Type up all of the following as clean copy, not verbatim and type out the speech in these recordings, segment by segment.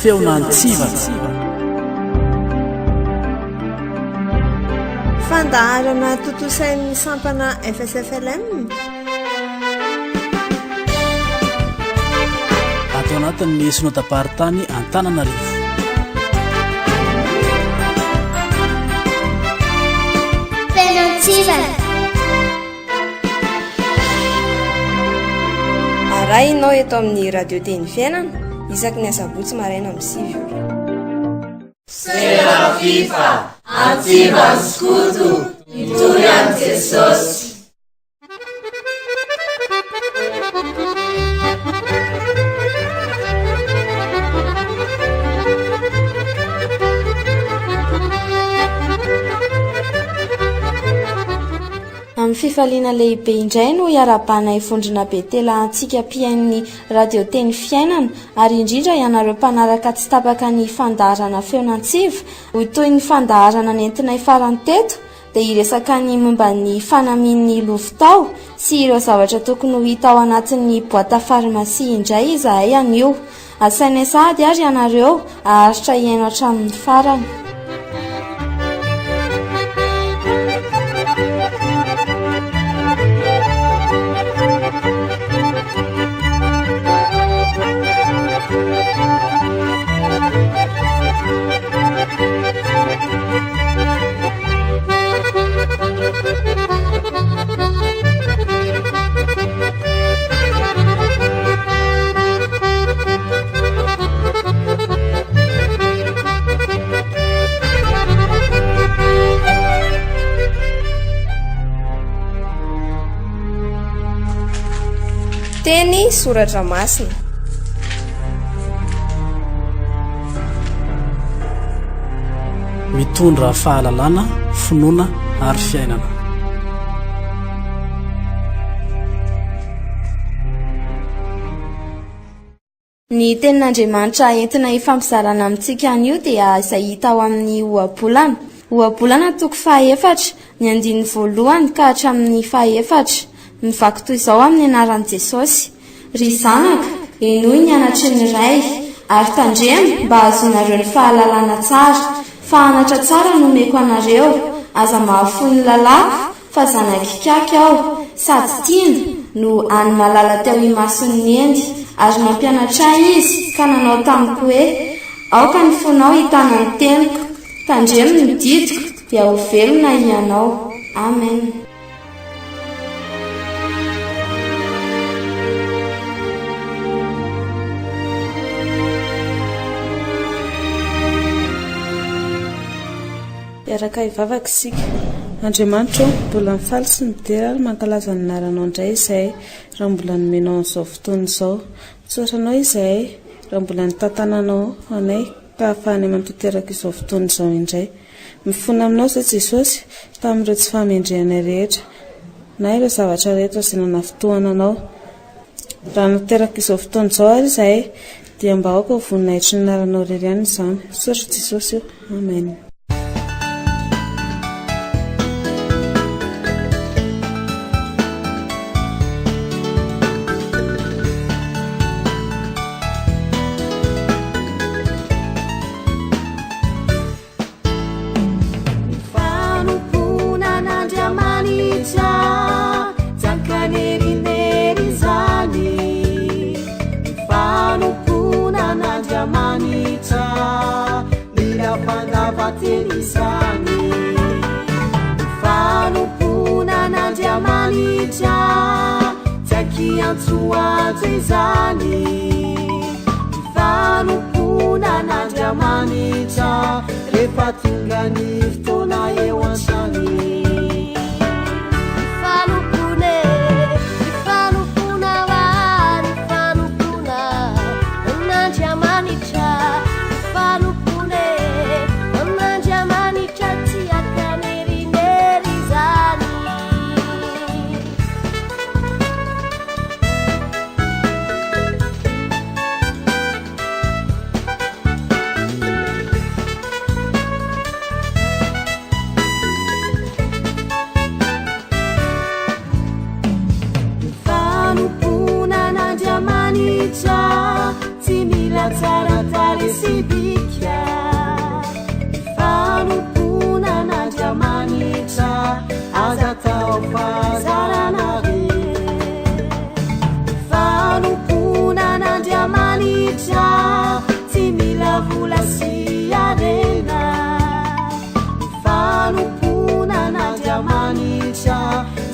Feon'antsiva. Fandaharana totosain'ny sampana FSFLM atao anatin'ny Synodam-paritany Antananarivo. Feon'antsiva. arahinao eto amin'ny radio Teny Fiainana isaky ny Sabotsy maraina amin'ny 7 ora. Feon'antsiva Skoto itory amin'ny Jesosy. Amin'ny fifaliana lehibe indray no iarabanay vondrona BETELA antsika ekipan'i radio Teny Fiainana ary indrindra ianareo mpanaraka tsy tapaka ny fandaharana Feon'antsiva ho toy ny fandaharana nentinay farany teto dia iresaka ny momba ny fanamian'ny lovitao sy ireo zavatra tokony ho hita ao anatin'ny boata farmasia indray izahay anio. Asainay sahady ary ianareo aharitra iaino hatramin'ny farany. Teny soratra masina. Mitondra fahalalana, finoana ary fiainana. Ny tenin'Andriamanitra entina hifampizarana amintsika anio dia izay hita ao amin'ny ohabolana. Ohabolana toko 4, ny 1 ka hatramin'ny 4. Mivaky toy izao amin'ny anaran'i Jesosy: ry zanaka, enoy ny anatry ny ray ary tandremo mba azonareo ny fahalalana tsara. Fahanatra tsara no meko anareo, aza mahafoy ny lalako fa zanakikaka aho, sady tiana no any malala teo imason'ny endy ary mampianatra izy ka nanao tamiko hoe aoka ny fonao hitana ny teniko, tandremo ny didiko dia ho velona ianao. Amen. Iaraka ivavaka isika. Andriamanitra, mbola mifaly sy midera ary mankalaza ny naranao indray izay raha mbola nomenao an'izao fotoana izao. Tsoranao izay raha mbola nitantananao anay ka ahafahany mantoteraka izao fotoana izao indray. Mifona aminao izay Jesosy tamin'ireo tsy fahamendrehanay rehetra na ireo zavatra rehetra izay nanafotoananao. Raha nateraka izao fotoana izao ary izay dia mba aoka ho voninahitry ny naranao irery ihany izany. Soratra Jesosy io. Amen. tsaratarysibika fanopona nandramanitra aza tao fazaranare fanopona nandramanitra tsy mila vola sy arena fanopona nandramanitra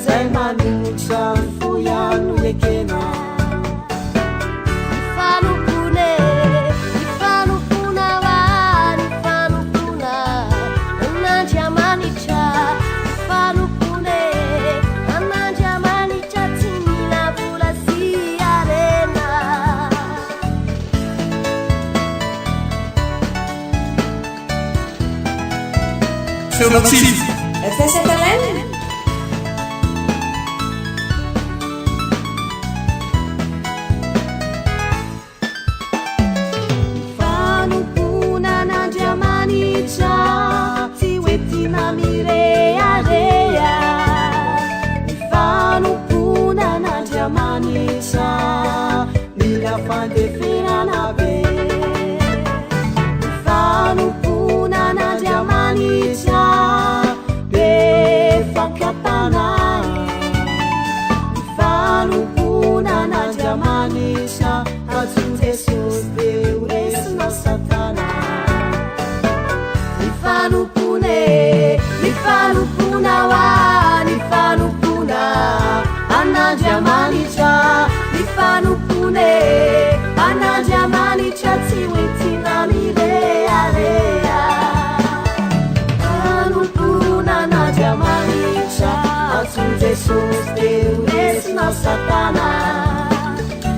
zay manotra foiano ekena Feon'antsiva FSFLM fanopona nandramanitra tsy hoentina mirearea fanopona nandramanitra mila fandeferana be fanopona nandramanitra be fakatana fanopona nandramanitra atson jesosy be oresina satana ny fanopona wa ny fanopona anandriamanitra ny fanopone anandriamanitra tsy hoentina mirearea fanopona anandriamanitra atson jesosy de oresina satana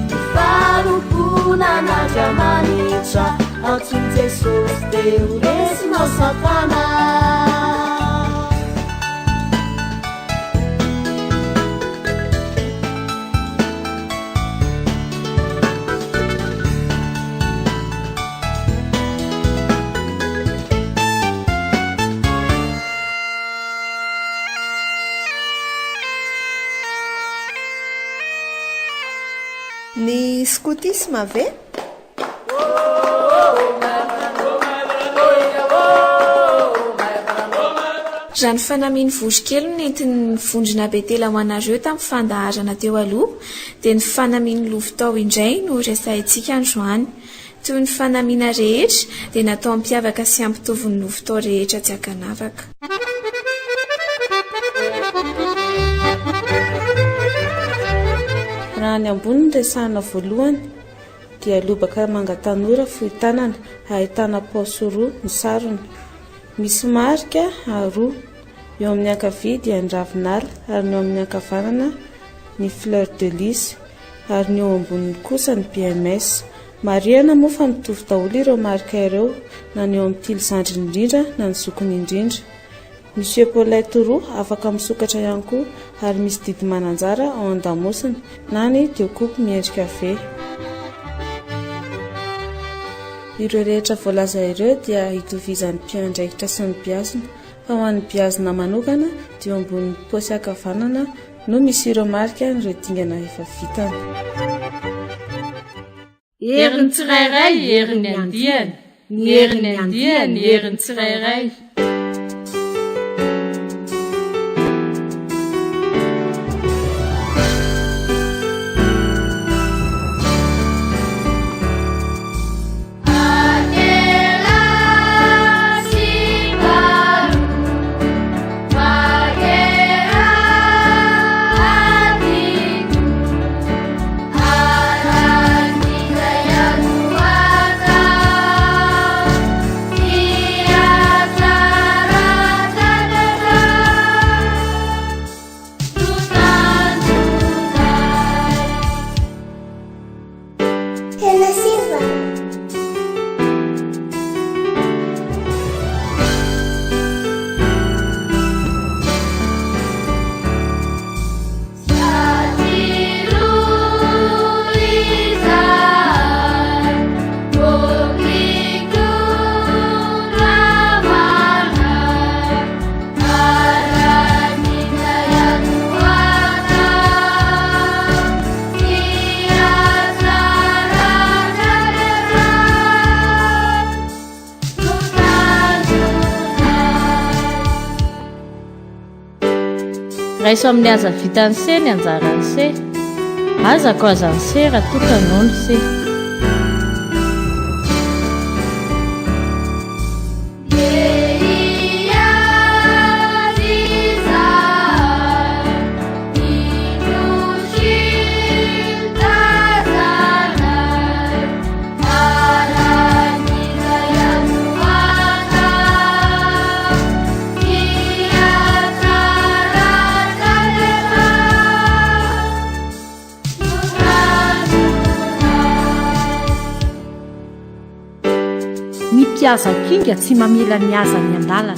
ny fanopona anandriamanitra atson jesosy de oresina satana ny skotisma ve raha ny fanaminy vozokely nentin'ny vondrona betela ho anareo tamin'ny fandaharana teo aloha dia ny fanaminy lovitao indray no resahintsika androany toy ny fanamiana rehetra dia natao ampiavaka sy ampitovy ny lovitao rehetra tsy akanavaka raha ny ambony ny resahana voalohany dia lobaka mangatanora fohy tanana ahitana paosy roa ny sarony misy marika aroa eo amin'ny ankavia dia ny ravinala ary ny eo amin'ny ankavanana ny fleur de lys ary ny eo amboniny kosa ny BMS mariana moa fa mitovy daholo ireo marika ireo na ny eo amin'ny tilizandry indrindra na ny zokony indrindra Monsieur Paulette roa afaka misokatra ihany koa ary misy didy mananjara ao an-damosiny na ny deokoupy miendrika ve ireo rehetra voalaza ireo dia hitovizan'ny mpiandraikitra sy ny biazina fa ho an'ny biazina manokana dia ambonin'ny paosy ankavanana no misy ireo marika ireo dingana efa vitana herin'ny tsirairay herin'ny andiany ny herin'ny andiany herin'ny tsirairay Fianana raiso amin'ny aza vitany se ny anjarany se azako azany se raha tokanony se mpiasa kinga tsy mamela ny aza ny andalana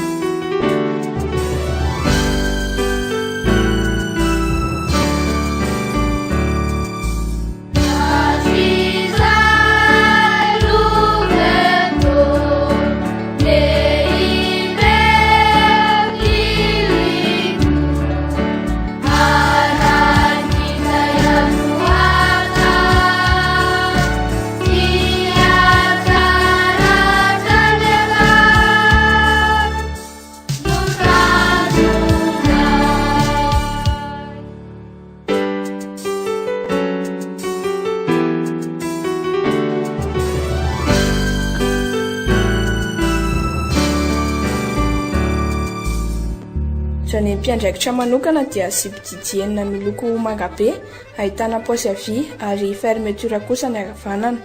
Ny mpiandraikitra manokana dia sibididi enina miloko manga be, ahitana paosy havia ary fermeture kosa ny havanana.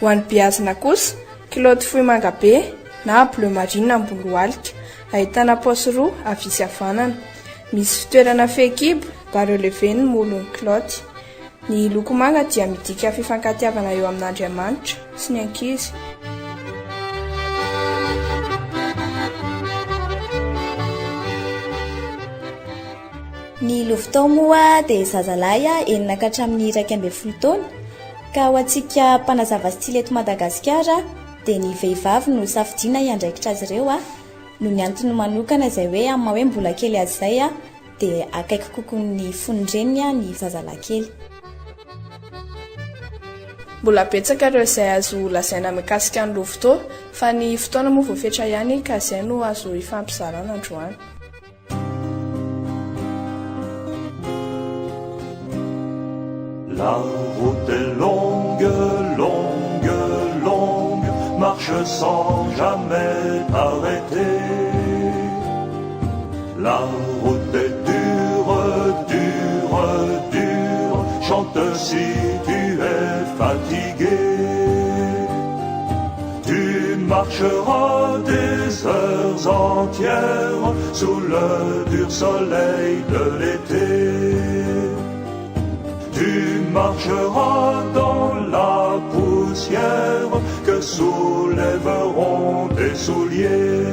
Ho an'ny biazina kosa, kilaoty fohy manga be na bleu marine ambony lohalika, ahitana paosy roa havia sy havanana. Misy fitoerana fehikibo mba relevé ny molon'ny kilaoty. Ny loko manga dia midika fifankatiavana eo amin'Andriamanitra sy ny ankizy. Ny lovatao moa dia zazalahy enina ka hatramin'ny 12 taona, ka ho antsika mpanazava stily eto Madagasikara dia ny vehivavy no safidiana hiandraikitra azy ireo no ny antony manokana izay hoe amin'ny hoe mbola kely azy izay dia akaiky kokoa ny fonondreny ny zazalahy kely. Mbola betsaka ireo izay azo lazaina mikasika ny lovatao, fa ny fotoana moa voafetra ihany ka izay no azo hifampizarana androany. La route est longue, longue, longue, marche sans jamais t'arrêter. La route est dure, dure, dure, chante si tu es fatigué. Tu marcheras des heures entières sous le dur soleil de l'été. Tu marcheras dans la poussière que soulèveront tes souliers.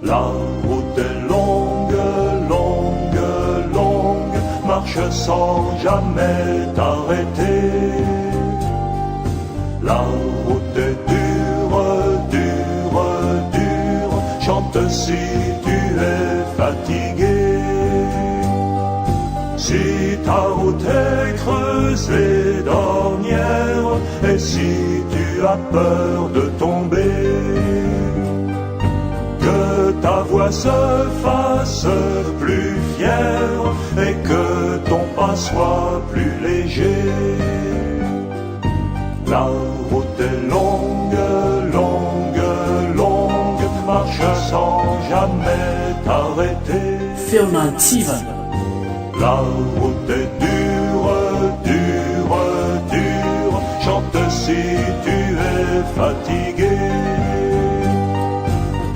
La route est longue, longue, longue, marche sans jamais t'arrêter. La route est dure, dure, dure, chante si tu es fatigué. Si ta route est creusée d'ornières et si tu as peur de tomber, que ta voix se fasse plus fière et que ton pas soit plus léger. La route est longue, longue, longue, marche sans jamais t'arrêter. Feon'antsiva. La route est dure, dure, dure, chante si tu es fatigué.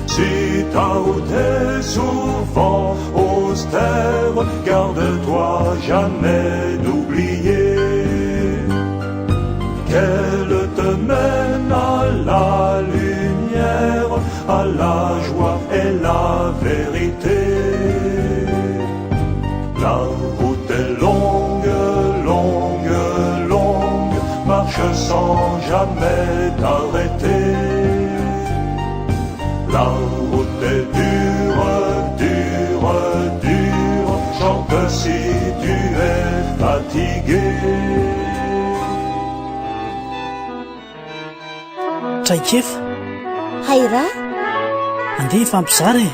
Si ta route est souvent austère, garde-toi jamais d'oublier qu'elle te mène à la lumière, à la joie et la vérité. La route est longue, longue, longue, marche sans jamais t'arrêter. La route est dure, dure, dure, chante si tu es fatigué. Traikefa. Haira. andeha hifampizara e.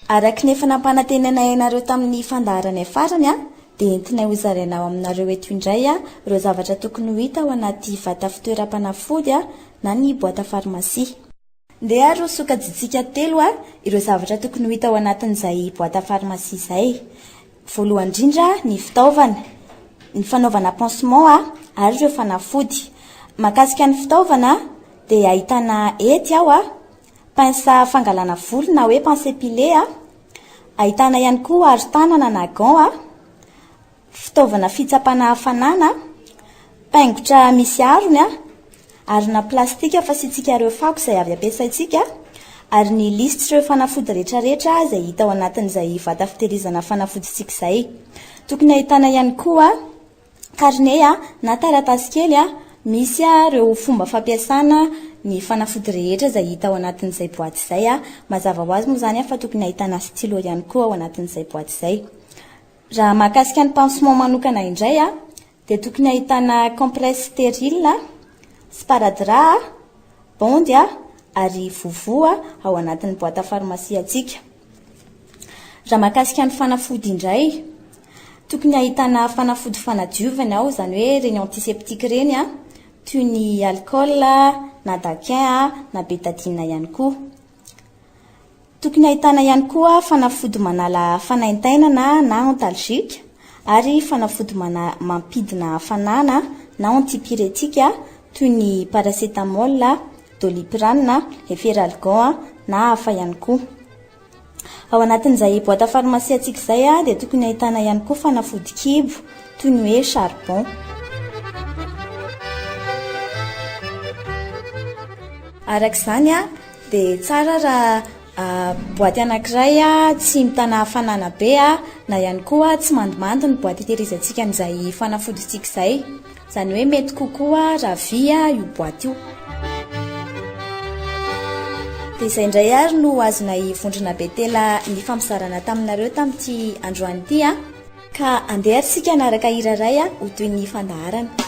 Araka nefa nampanantenana ianareo tamin'ny fandaharana farany a dia entinay ho zarainao aminareo eto indray a ireo zavatra tokony ho hita ao anaty vata fitoeram-panafody a na ny boîte à pharmacie. Ndeha aro sokajitsika telo a ireo zavatra tokony ho hita ao anatin'izay boîte à pharmacie izay. Voalohany indrindra ny fitaovana, ny fanaovana pansement a ary ireo fanafody. Mahakasika ny fitaovana dia ahitana hety ao a, pince fangalana volo na hoe pince épilé a, ahitana ihany koa aron-tanana na gant a, fitaovana fitsapana hafanana, paingotra misy arony a, arona plastika fasitsika ireo fako izay avy ampiasaitsika, ary ny lisitra ireo fanafody rehetrarehetra izay hita ao anatin'izay vata fitehirizana fanafoditsika izay. Tokony ahitana ihany koa carnet na taratasy kely misy ireo fomba fampiasana ny fanafody rehetra izay hita ao anatin'izay boaty izay. Mazava ho azy moa izany fa tokony ahitana stylo ihany koa ao anatin'izay boaty izay. Raha mahakasika ny pansement manokana indray dia tokony ahitana compresse stérile, sparadrap, bondy ary vovoa ao anatin'ny boîte à pharmacie atsika. Raha mahakasika ny fanafody indray, tokony ahitana fanafody fanadiovana ao, izany hoe reny antiseptika reny toy ny alcool na daquin na bétadine ihany koa. Tokony ahitana ihany koa fanafody manala fanaintainana na antalgique ary fanafody mampidina hafanana na antipyrétique toy ny paracétamol, doliprane, efferalgan na hafa ihany koa. Ao anatin'izay boîte à pharmacie atsika izay dia tokony ahitana ihany koa fanafody kibo toy ny hoe charbon. Araka izany dia tsara raha boaty anankiray tsy mitana hafanana be na ihany koa tsy mandomando ny boaty hitehirizantsika an'izay fanafodintsika izay. Izany hoe mety kokoa raha vy io boaty io. Dia izay indray ary no azonay vondrona betela ny fampizarana taminareo tamin'ity androany ity ka andeha sika anaraka iraray ho toy ny fandaharana.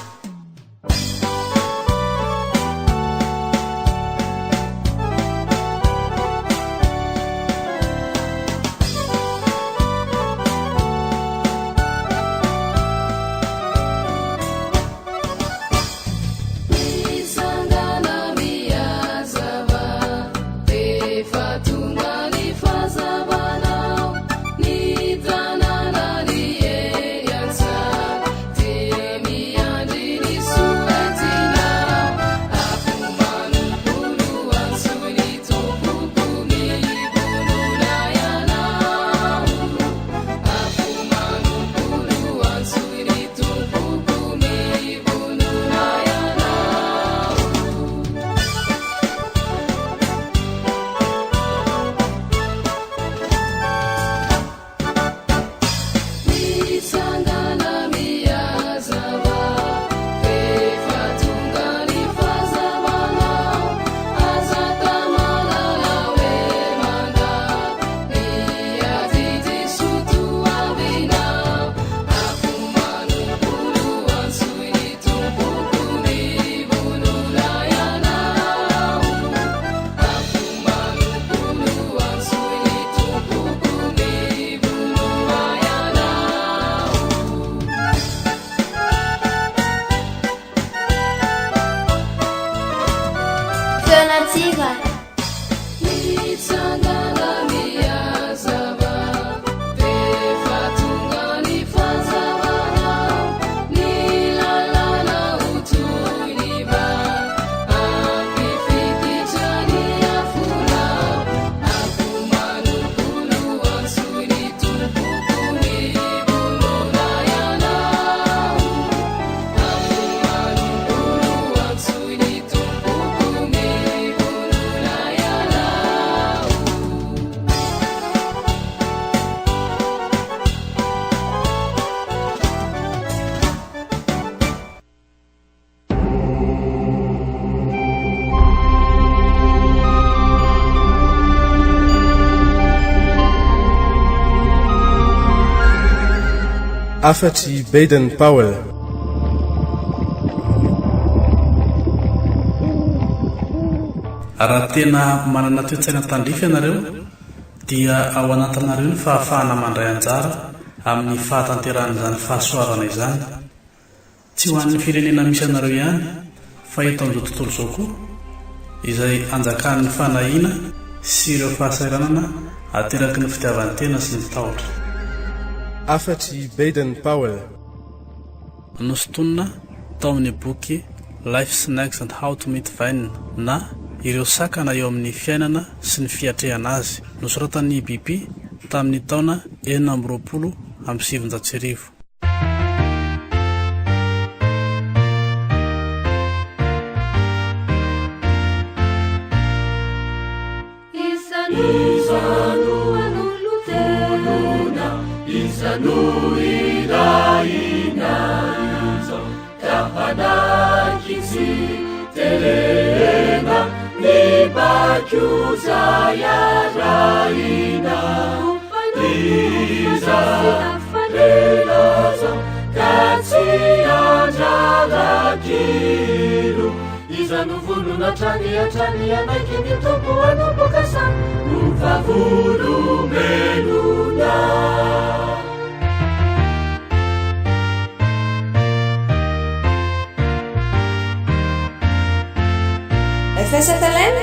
Feon'antsiva. afatry Baden Powell raha tena manana toe-tsaina tandrify ianareo dia ao anatinareo ny fahafahana mandray anjara amin'ny fahatanteran'izany fahasoavana izany, tsy ho an'ny firenena misy anareo ihany fa eto amin'izao tontolo izao koa izay anjakan'ny fanahiana sy ireo fahasairanana ateraky ny fitiavan'ny tena sy ny tahotra. Afatry Baden Powell nosontonina tao amin'ny boky Life Snacks and How to Meet Vine na ireo sakana eo amin'ny fiainana sy ny fiatrehana azy, nosoratan'ny BP tamin'ny taona 1970. Izanu iraina izo kahanakisi telena nibakyuza ya raina iza relazo katsianjarakiru izanu vuluna trani anaki mitombo anopokasa uvavulu meluna FSFLM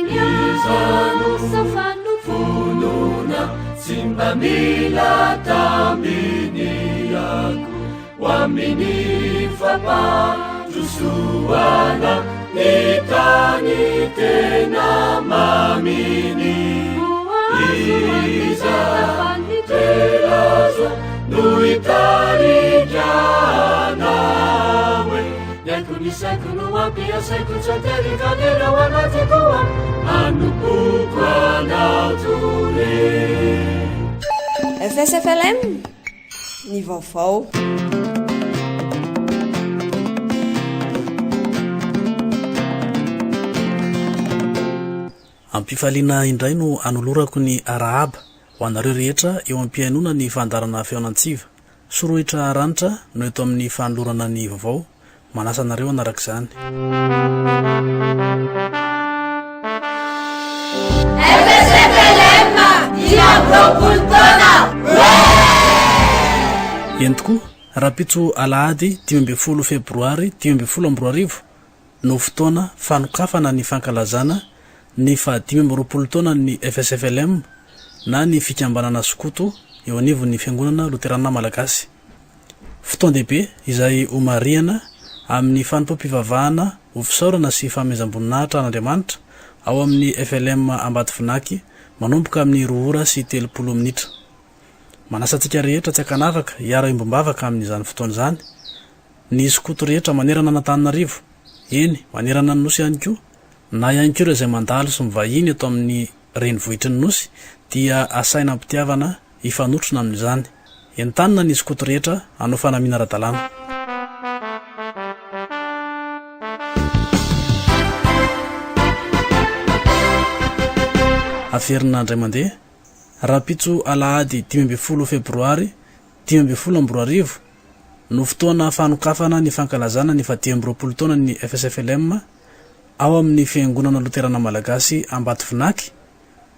Izanu safanu fununa simba mila tambini yaku wamini fapa jusuana nitani tena mamini Iza telazo nuitari janawe Nisakunu wapia saku chateri kadera wanatikuwa anukukwa na utule FSFLM ny vaovao. Ampifaliana indray no anolorako ny arahaba ho anareo rehetra eo am-piainona ny fandaharana Feon'antsiva. Sorohitra ranitra no eto amin'ny fanolorana ny vaovao. Manasa nareo anarak' izany. FSFLM Entoko rapitso alahady 10 febroary 2012 no fotoana fanokafana ny fankalazana ny fa-10 taona ny FSFLM na ny fikambanana Skoto eo anivon'ny fiangonana Luterana Malagasy. Fotoan-dehibe izay omariana amin'ny fanompam-pivavahana ofisaorana sy famezam-boninahitra an'Andriamanitra ao amin'ny FLM Ambatovinaky manomboka amin'ny 2 ora sy 30 minitra. Manasantsika rehetra tsy akanavaka hiara imbombavaka amin'izany fotoana izany. Ny Skoto rehetra manerana Antananarivo, eny manerana ny nosy ihany koa, na ihany koa ireo izay mandalo sy mivahiny eto amin'ny renivohitry ny nosy dia asaina ampitiavana hifanotrona amin'izany. Entanina ny Skoto rehetra hanao fanamiana ara-dalàna. Aferina andray mandeha rapitso alahady 10 febroary 2012 no fotoana fanokafana ny fankalazana ny fa-10 taona ny FSFLM ao amin'ny fiangonana Luterana Malagasy Ambatovinaky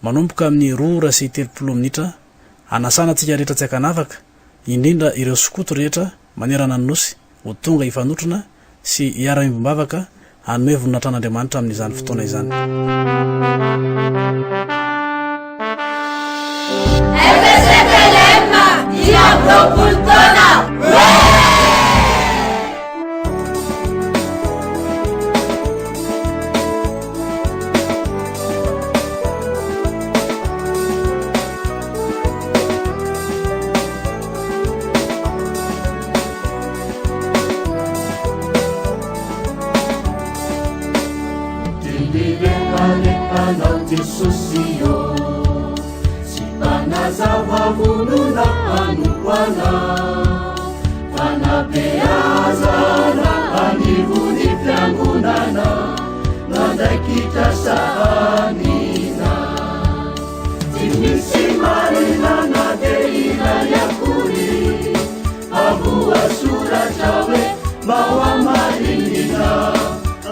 manomboka amin'ny 2 ora sy 30 minitra. Anasana tsika rehetra tsy akanavaka, indrindra ireo Skoto rehetra manerana ny nosy ho tonga hifanotrona sy hiara imbombavaka hanome voninahitra an'Andriamanitra amin'izany fotoana izany. FSFLM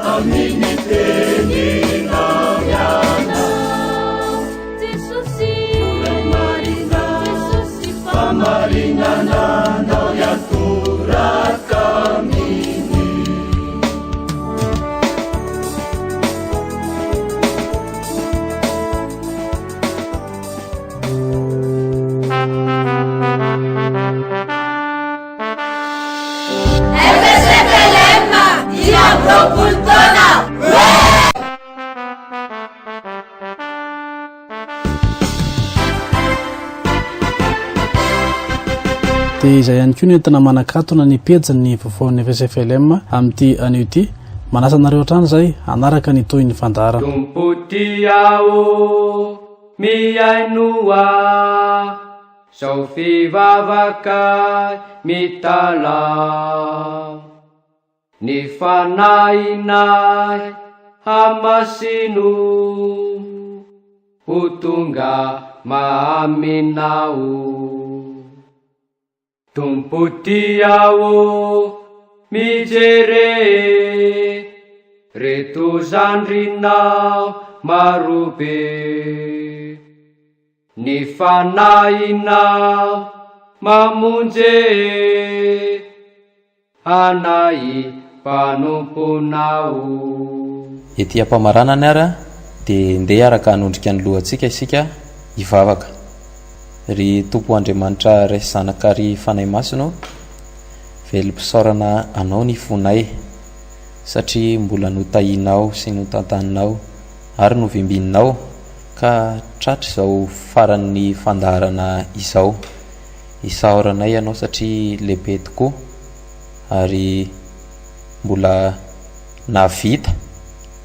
Amini Teny dia izay ihany koa nentina manakatona ny pejy vaovaon'ny FSFLM amin'ity anio ity. Manasa anareo hatrany izay anaraka ny toy ny fandaharana. Tompotiao miainoa sao fivavaka mitala ny fanainay hamasino ho tonga maaminao. Tompotiao mijere reto zandrinao marobe ny fanainao mamonje anay mpanomponao. Ety ampamaranany ara dia ndeha araka hanondrika ny lohantsika isika hivavaka. Ry Tompo Andriamanitra resy zanakary fanahy masino, velom-pisaorana anao ny fonay satria mbola notahinao sy notantaninao ary novimbinao ka tratra izao faran'ny fandaharana izao. Isaoranay ianao satria lehibe tokoa ary mbola navita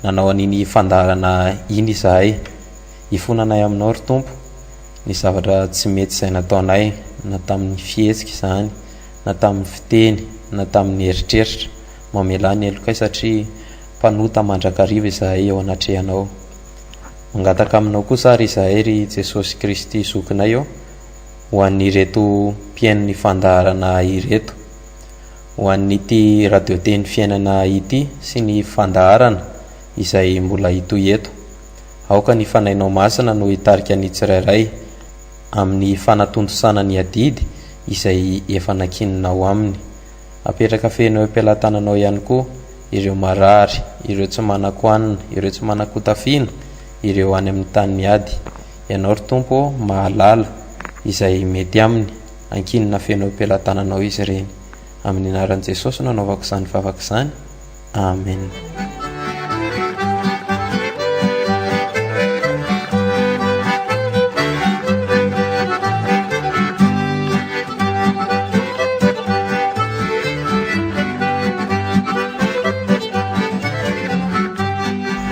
nanao an'iny fandaharana iny izahay. Ifonanay aminao ry Tompo ny zavatra tsy mety izay nataonay, na tamin'ny fihetsika izany, na tamin'ny fiteny, na tamin'ny eritreritra. Mamelany elokay satria mpanota mandrakariva izahay eo anatrehanao. Mangataka aminao kosa ary izahay ry Jesosy Kristy zokinay eo ho an'ireto mpiain'ny fandaharana ireto, ho an'ity radio teny Fiainana ity sy ny fandaharana izay mbola hitoy eto. Aoka ny fanainao masina no hitarika ny tsirairay amin'ny fanatondrosana ny adidy izay efa nakininao aminy. Apetraka fenao am-pialatananao ihany koa ireo marary, ireo tsy manan-koanina, ireo tsy manan-kotafiana, ireo any amin'ny tany miady. Ianao ry Tompo mahalala izay mety aminy, ankinina fenao am-pialatananao izy ireny. Amin'ny anaran'i Jesosy no anaovako izany vavaka izany. Amen.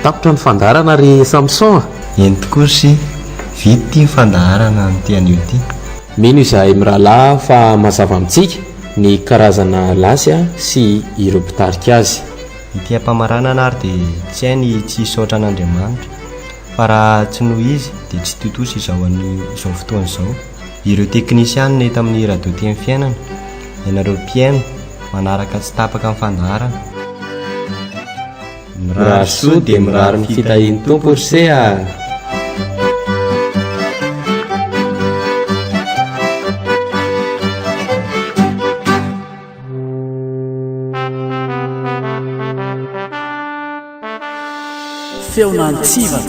Tapitra ny fandaharana ry Samson. Eny tokoa sy vity ny fandaharana amin'ity anio ity. Mino izahay mirahalahy fa mazava amintsika ny karazana lasy sy ireo mpitarika azy. Ity ampamaranana ary dia tsy hay ny tsy hisaotra an'Andriamanitra, fa raha tsy noho izy dia tsy totosa izao fotoana izao. Ireo teknisianina eto amin'ny radio teny Fiainana, ianareo mpiaino manaraka tsy tapaka amin'ny fandaharana. Mirary soa dia mirary ny fitahian'ny Tompo ry sea. Feon'antsiva.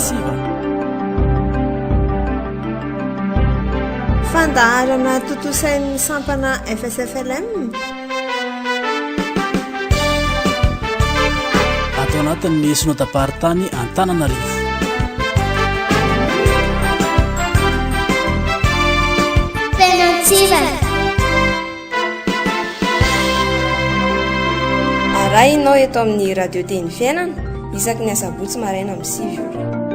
Fandaharana totosain'ny sampana FSFLM. Atao anatin'ny Synodam-paritany Antananarivo. Feon'antsiva. Arahinao eto amin'ny radio teny Fiainana isaky ny Sabotsy maraina amin'ny 9 ora.